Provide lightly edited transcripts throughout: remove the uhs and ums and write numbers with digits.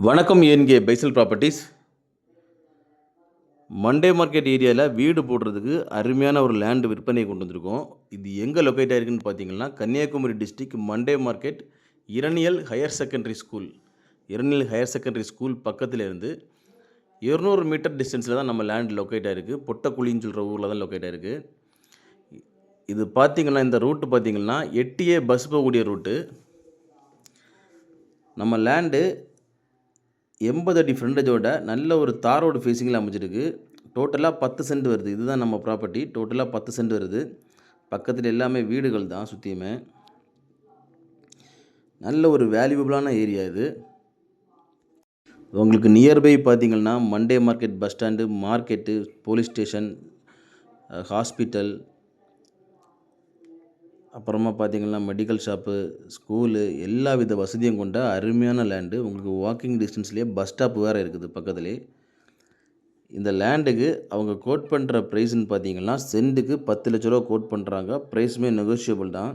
வணக்கம் ஏன்கே பைசல் properties. Monday market ஏரியாவில் வீடு போடுறதுக்கு அருமையான ஒரு லேண்டு விற்பனை கொண்டு வந்திருக்கோம். இது எங்கே லொக்கேட் ஆகிருக்குன்னு பார்த்தீங்கன்னா, Kanyakumari district Monday market Eraniel higher secondary school. Eraniel higher secondary school பக்கத்தில் இருந்து 200 மீட்டர் டிஸ்டன்ஸில் தான் நம்ம லேண்ட் லொக்கேட் ஆகிருக்கு. பொட்டக்குழின்னு சொல்கிற ஊரில் தான் லொக்கேட் ஆகிருக்கு. இது பார்த்திங்கன்னா, இந்த ரூட்டு பார்த்திங்கன்னா 8A பஸ் போகக்கூடிய ரூட்டு. நம்ம லேண்டு 80 அடி ஃப்ரண்டேஜோட நல்ல ஒரு தார் ரோடு ஃபேஸிங்கில் அமைஞ்சிருக்கு. டோட்டலாக 10 சென்ட் வருது. இதுதான் நம்ம ப்ராப்பர்ட்டி. டோட்டலாக 10 சென்ட் வருது. பக்கத்தில் எல்லாமே வீடுகள் தான் சுற்றியுமே. நல்ல ஒரு வேல்யூபிளான ஏரியா இது. உங்களுக்கு நியர்பை பார்த்திங்கன்னா Monday market bus stand, market, police station, hospital, அப்புறமா பார்த்திங்கன்னா மெடிக்கல் ஷாப்பு, ஸ்கூலு, எல்லா வித வசதியும் கொண்ட அருமையான லேண்டு. உங்களுக்கு வாக்கிங் டிஸ்டன்ஸ்லேயே பஸ் ஸ்டாப் வேறு இருக்குது பக்கத்துலேயே. இந்த லேண்டுக்கு அவங்க கோட் பண்ணுற ப்ரைஸ்ன்னு பார்த்தீங்கன்னா சென்ட்டுக்கு 10 லட்ச ரூபா கோட் பண்ணுறாங்க. ப்ரைஸுமே நெகோஷியபிள் தான்.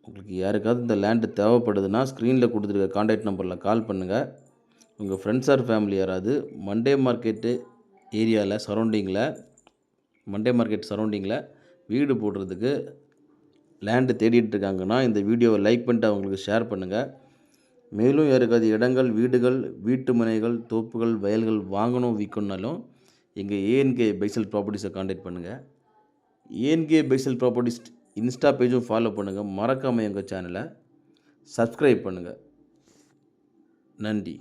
உங்களுக்கு யாருக்காவது இந்த லேண்டு தேவைப்படுதுன்னா ஸ்க்ரீனில் கொடுத்துருக்க கான்டாக்ட் நம்பரில் கால் பண்ணுங்கள். உங்கள் ஃப்ரெண்ட்ஸ் ஆர் ஃபேமிலி யாராவது மண்டே மார்க்கெட்டு ஏரியாவில் மண்டே மார்க்கெட் சரௌண்டிங்கில் வீடு போடுறதுக்கு லேண்டு தேடிட்டு இருக்காங்கன்னா இந்த வீடியோவை லைக் பண்ணிட்டு அவங்களுக்கு ஷேர் பண்ணுங்கள். மேலும் யாருக்காவது இடங்கள், வீடுகள், வீட்டு மனைகள், தோப்புகள், வயல்கள் வாங்கணும் விற்கணுன்னாலும் எங்கள் ஏஎன்கே பைசல் ப்ராப்பர்ட்டிஸை கான்டாக்ட் பண்ணுங்கள். ஏஎன்கே பைசல் ப்ராப்பர்ட்டிஸ் இன்ஸ்டா பேஜும் ஃபாலோ பண்ணுங்கள். மறக்காமல் எங்கள் சேனலை சப்ஸ்கிரைப் பண்ணுங்கள். நன்றி.